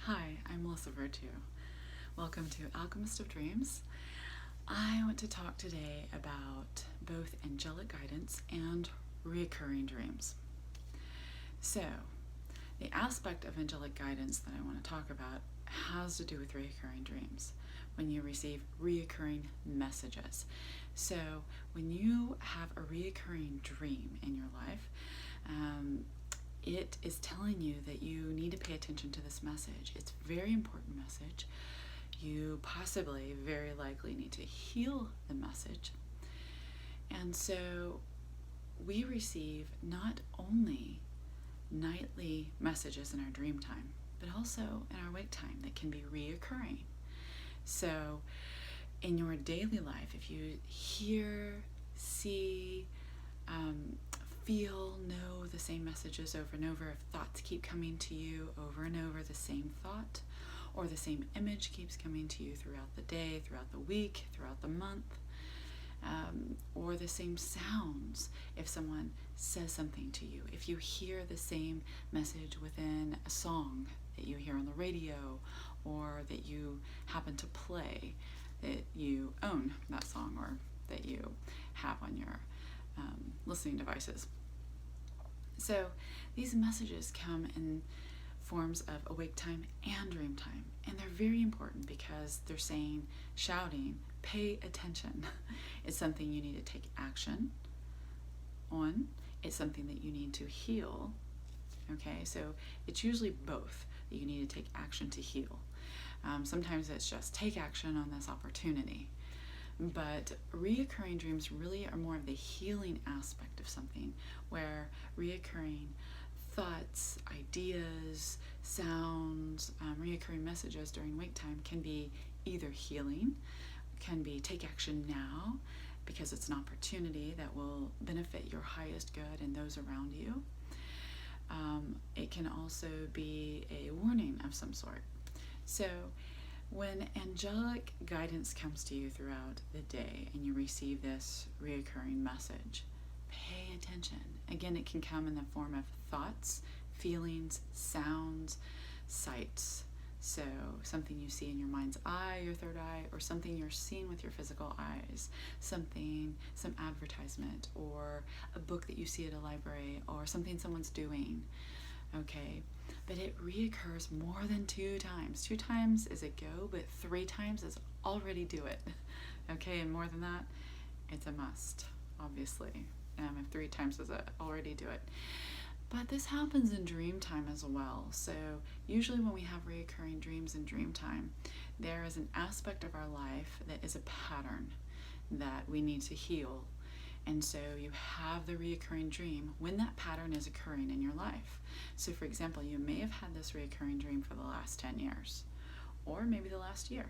Hi, I'm Melissa Virtue. Welcome to Alchemist of Dreams. I want to talk today about both angelic guidance and reoccurring dreams. So, the aspect of angelic guidance that I want to talk about has to do with reoccurring dreams, when you receive reoccurring messages. So, when you have a reoccurring dream in your life, it is telling you that you need to pay attention to this message. It's a very important message. You possibly, very likely, need to heal the message. And so we receive not only nightly messages in our dream time, but also in our wake time that can be reoccurring. So in your daily life, if you hear, see, feel, know the same messages over and over, if thoughts keep coming to you over and over, the same thought or the same image keeps coming to you throughout the day, throughout the week, throughout the month, or the same sounds if someone says something to you, if you hear the same message within a song that you hear on the radio or that you happen to play, that you own that song or that you have on your listening devices. So these messages come in forms of awake time and dream time, and they're very important because they're saying, shouting, pay attention. It's something you need to take action on. It's something that you need to heal. Okay, so it's usually both that you need to take action to heal. Sometimes it's just take action on this opportunity. But reoccurring dreams really are more of the healing aspect of something, where reoccurring thoughts, ideas, sounds, reoccurring messages during wake time can be either healing, can be take action now because it's an opportunity that will benefit your highest good and those around you. It can also be a warning of some sort. So when angelic guidance comes to you throughout the day and you receive this reoccurring message, pay attention. Again, it can come in the form of thoughts, feelings, sounds, sights. So something you see in your mind's eye, your third eye, or something you're seeing with your physical eyes, some advertisement, or a book that you see at a library, or something someone's doing. Okay, but it reoccurs more than 2 times. 2 times is a go, but 3 times is already do it. Okay, and more than that, it's a must, obviously. If 3 times is a already do it. But this happens in dream time as well. So usually when we have reoccurring dreams in dream time, there is an aspect of our life that is a pattern that we need to heal. And so you have the reoccurring dream when that pattern is occurring in your life. So for example, you may have had this reoccurring dream for the last 10 years, or maybe the last year.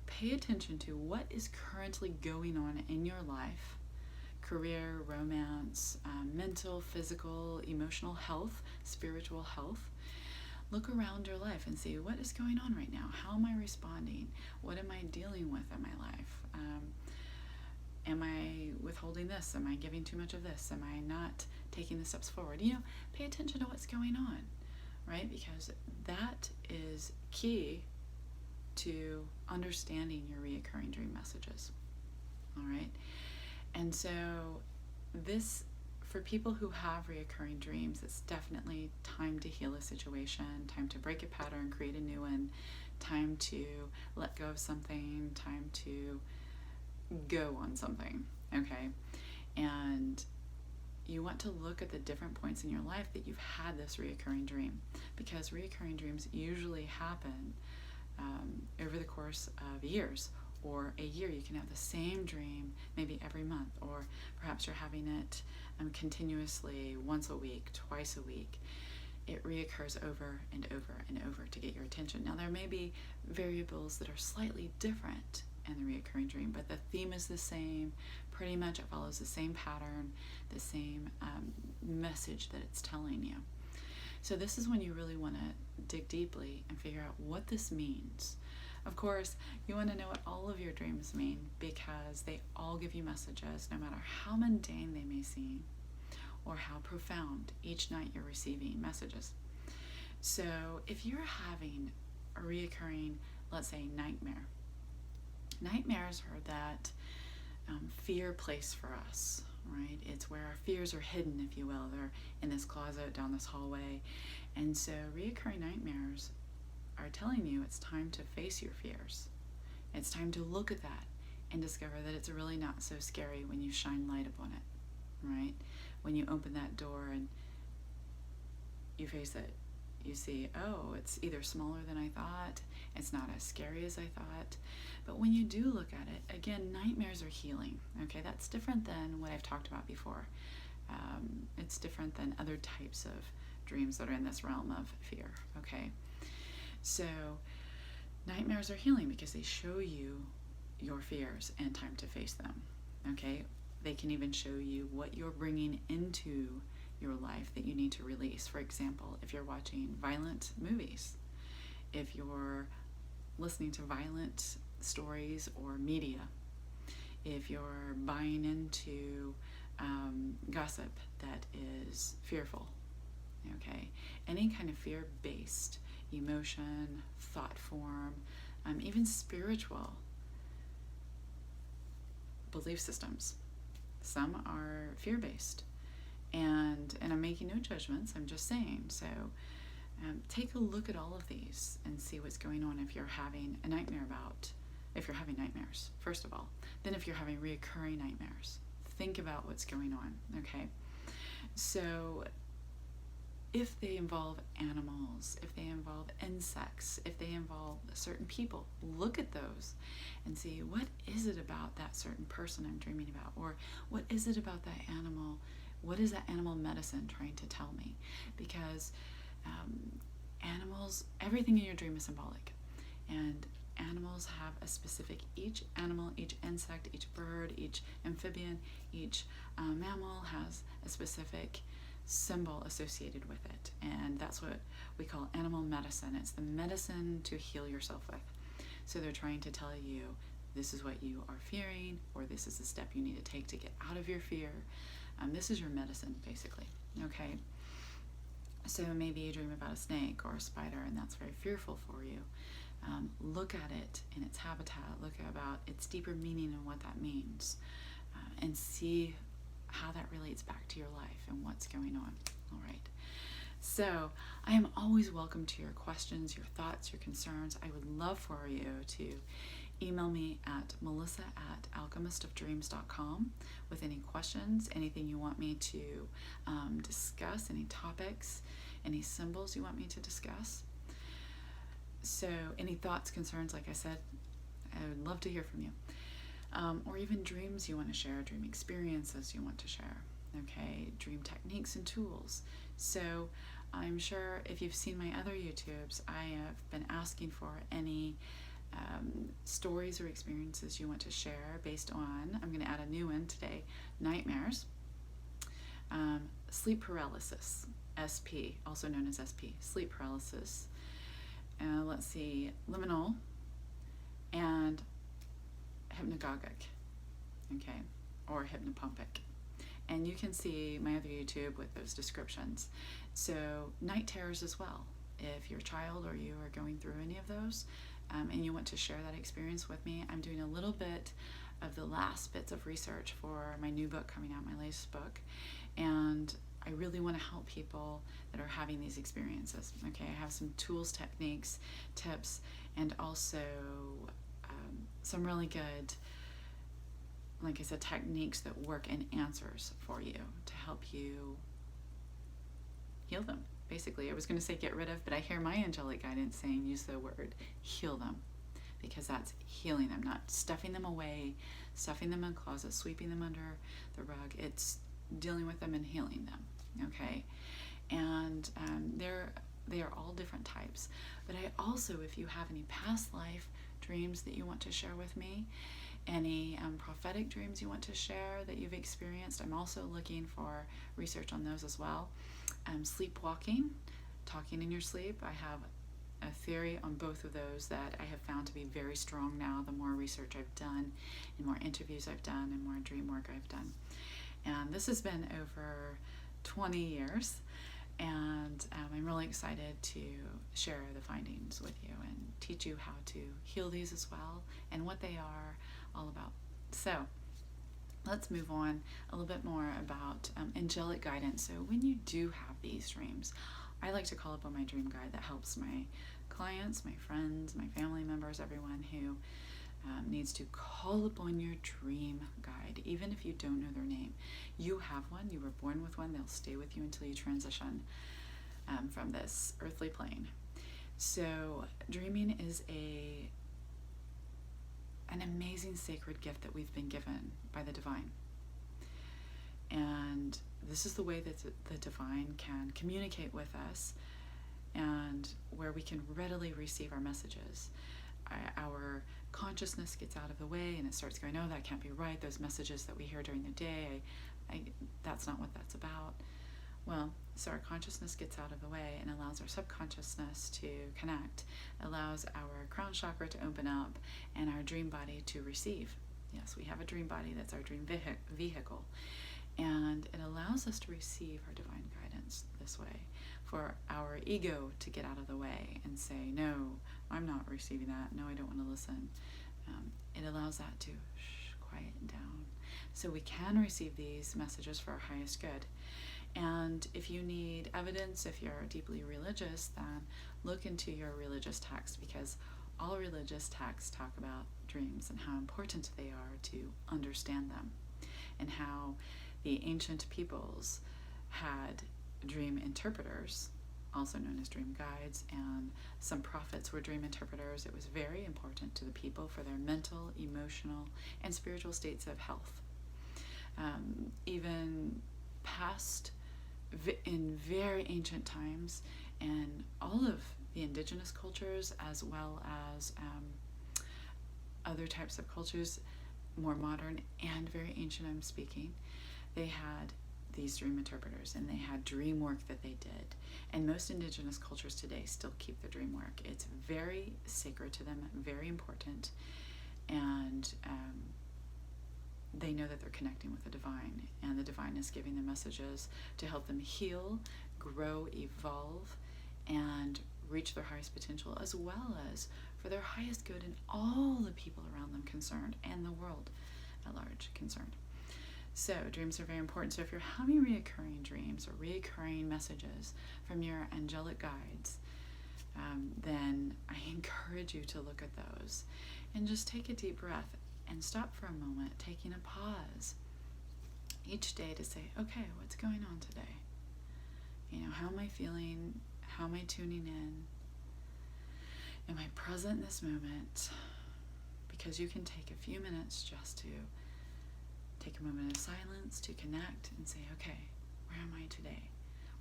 Pay attention to what is currently going on in your life, career, romance, mental, physical, emotional health, spiritual health. Look around your life and see what is going on right now. How am I responding? What am I dealing with in my life? Am I withholding this? Am I giving too much of this? Am I not taking the steps forward? Pay attention to what's going on, right? Because that is key to understanding your reoccurring dream messages, all right? And so this, for people who have reoccurring dreams, it's definitely time to heal a situation, time to break a pattern, create a new one, time to let go of something, time to go on something, okay? And you want to look at the different points in your life that you've had this reoccurring dream, because reoccurring dreams usually happen over the course of years, or a year. You can have the same dream maybe every month, or perhaps you're having it continuously once a week, twice a week. It reoccurs over and over and over to get your attention. Now there may be variables that are slightly different in the reoccurring dream, but the theme is the same. Pretty much it follows the same pattern, the same message that it's telling you. So this is when you really want to dig deeply and figure out what this means. Of course, you want to know what all of your dreams mean, because they all give you messages, no matter how mundane they may seem or how profound. Each night you're receiving messages. So if you're having a reoccurring, let's say, nightmare, nightmares are that fear place for us, right? It's where our fears are hidden, if you will. They're in this closet, down this hallway. And so reoccurring nightmares are telling you it's time to face your fears. It's time to look at that and discover that it's really not so scary when you shine light upon it, right? When you open that door and you face it, you see, oh, it's either smaller than I thought, it's not as scary as I thought. But when you do look at it, again, nightmares are healing, okay? That's different than what I've talked about before. It's different than other types of dreams that are in this realm of fear, okay? So nightmares are healing because they show you your fears and time to face them, okay? They can even show you what you're bringing into your life that you need to release. For example, if you're watching violent movies, if you're listening to violent stories or media, if you're buying into gossip that is fearful, okay, any kind of fear-based emotion, thought form, even spiritual belief systems. Some are fear-based. And I'm making no judgments, I'm just saying. So take a look at all of these and see what's going on if you're having a nightmare if you're having nightmares, first of all. Then if you're having reoccurring nightmares, think about what's going on, okay? So if they involve animals, if they involve insects, if they involve certain people, look at those and see, what is it about that certain person I'm dreaming about? Or what is it about that animal? What is that animal medicine trying to tell me? Because animals, everything in your dream is symbolic. And animals have a specific, each animal, each insect, each bird, each amphibian, each mammal has a specific symbol associated with it. And that's what we call animal medicine. It's the medicine to heal yourself with. So they're trying to tell you, this is what you are fearing, or this is the step you need to take to get out of your fear. This is your medicine, basically, okay? So maybe you dream about a snake or a spider, and that's very fearful for you. Look at it in its habitat, look about its deeper meaning and what that means, and see how that relates back to your life and what's going on, all right? So I am always welcome to your questions, your thoughts, your concerns. I would love for you to email me at melissa@alchemistofdreams.com with any questions, anything you want me to discuss, any topics, any symbols you want me to discuss. So any thoughts, concerns, like I said, I would love to hear from you. Or even dreams you want to share, dream experiences you want to share, okay, dream techniques and tools. So I'm sure if you've seen my other YouTubes, I have been asking for any stories or experiences you want to share based on, I'm going to add a new one today, nightmares, sleep paralysis, SP, also known as SP, sleep paralysis, let's see, liminal, and hypnagogic, okay, or hypnopompic. And you can see my other YouTube with those descriptions. So night terrors as well. If your child or you are going through any of those, and you want to share that experience with me, I'm doing a little bit of the last bits of research for my new book coming out, my latest book, and I really want to help people that are having these experiences, okay? I have some tools, techniques, tips, and also some really good, like I said, techniques that work and answers for you to help you heal them. Basically, I was going to say get rid of, but I hear my angelic guidance saying use the word heal them, because that's healing them, not stuffing them away, stuffing them in a closet, sweeping them under the rug. It's dealing with them and healing them, okay? And they are all different types. But I also, if you have any past life dreams that you want to share with me, any prophetic dreams you want to share that you've experienced, I'm also looking for research on those as well. Sleepwalking, talking in your sleep, I have a theory on both of those that I have found to be very strong now, the more research I've done, and more interviews I've done, and more dream work I've done. And this has been over 20 years, And I'm really excited to share the findings with you and teach you how to heal these as well and what they are all about. So let's move on a little bit more about angelic guidance. So when you do have these dreams, I like to call upon my dream guide that helps my clients, my friends, my family members, everyone who needs to call upon your dream guide. Even if you don't know their name, you have one, you were born with one, they'll stay with you until you transition from this earthly plane. So dreaming is an amazing sacred gift that we've been given by the divine. And this is the way that the divine can communicate with us and where we can readily receive our messages. Our consciousness gets out of the way and it starts going, oh, that can't be right. Those messages that we hear during the day, that's not what that's about. Well, so our consciousness gets out of the way and allows our subconsciousness to connect, allows our crown chakra to open up and our dream body to receive. Yes, we have a dream body, that's our dream vehicle. And it allows us to receive our divine guidance this way, for our ego to get out of the way and say, no, I'm not receiving that. No, I don't want to listen. It allows that to quiet down. So we can receive these messages for our highest good. And if you need evidence, if you're deeply religious, then look into your religious text, because all religious texts talk about dreams and how important they are to understand them, and how the ancient peoples had dream interpreters, also known as dream guides, and some prophets were dream interpreters. It was very important to the people for their mental, emotional, and spiritual states of health. Even past, in very ancient times, and all of the indigenous cultures, as well as other types of cultures, more modern and very ancient I'm speaking, they had these dream interpreters and they had dream work that they did. And most indigenous cultures today still keep the dream work. It's very sacred to them, very important, and they know that they're connecting with the divine, and the divine is giving them messages to help them heal, grow, evolve, and reach their highest potential, as well as for their highest good and all the people around them concerned, and the world at large concerned. So dreams are very important. So if you're having reoccurring dreams or reoccurring messages from your angelic guides, then I encourage you to look at those and just take a deep breath and stop for a moment, taking a pause each day to say, okay, what's going on today? You know, how am I feeling? How am I tuning in? Am I present in this moment? Because you can take a few minutes just to take a moment of silence to connect and say, okay, where am I today?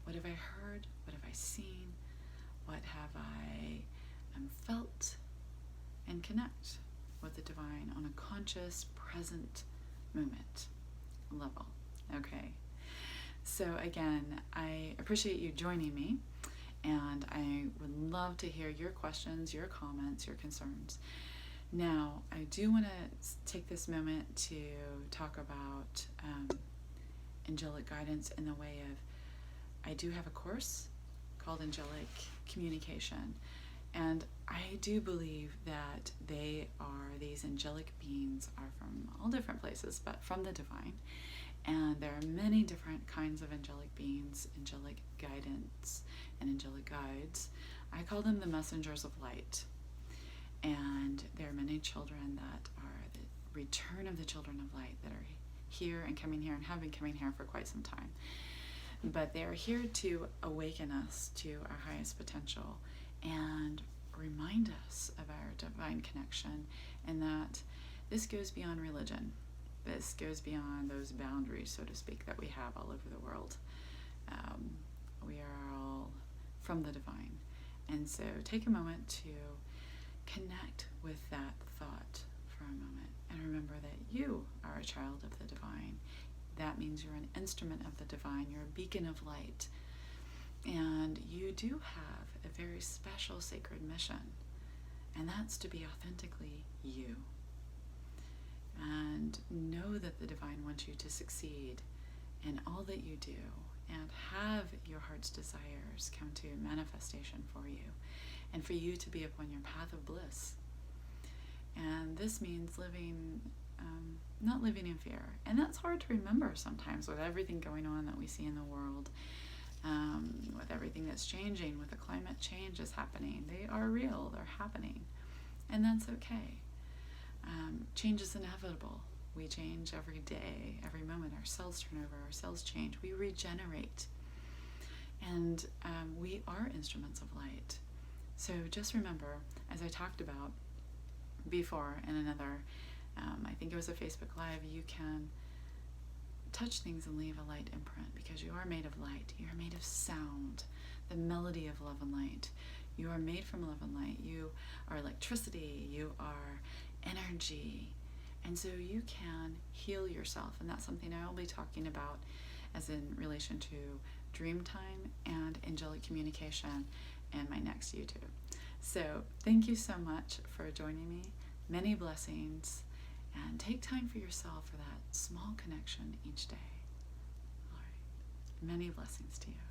What have I heard? What have I seen? What have I felt? And connect with the divine on a conscious, present moment level. Okay. So again, I appreciate you joining me, and I would love to hear your questions, your comments, your concerns. Now, I do want to take this moment to talk about angelic guidance in the way of, I do have a course called Angelic Communication, and I do believe that these angelic beings are from all different places, but from the divine. And there are many different kinds of angelic beings, angelic guidance, and angelic guides. I call them the messengers of light. And there are many children that are the return of the children of light that are here and coming here and have been coming here for quite some time. But they are here to awaken us to our highest potential and remind us of our divine connection, and that this goes beyond religion. This goes beyond those boundaries, so to speak, that we have all over the world. We are all from the divine. And so take a moment to connect with that thought for a moment and remember that you are a child of the divine. That means you're an instrument of the divine. You're a beacon of light. And you do have a very special sacred mission, and that's to be authentically you. And know that the divine wants you to succeed in all that you do, and have your heart's desires come to manifestation for you, and for you to be upon your path of bliss. And this means living, not living in fear. And that's hard to remember sometimes with everything going on that we see in the world, with everything that's changing, with the climate change is happening. They are real, they're happening, and that's okay. Change is inevitable. We change every day, every moment. Our cells turn over, our cells change. We regenerate. And we are instruments of light. So just remember, as I talked about before in another, I think it was a Facebook Live, you can touch things and leave a light imprint, because you are made of light. You are made of sound, the melody of love and light. You are made from love and light. You are electricity. You are energy. And so you can heal yourself. And that's something I will be talking about as in relation to dream time and angelic communication in my next YouTube. So thank you so much for joining me. Many blessings. And take time for yourself for that small connection each day. All right. Many blessings to you.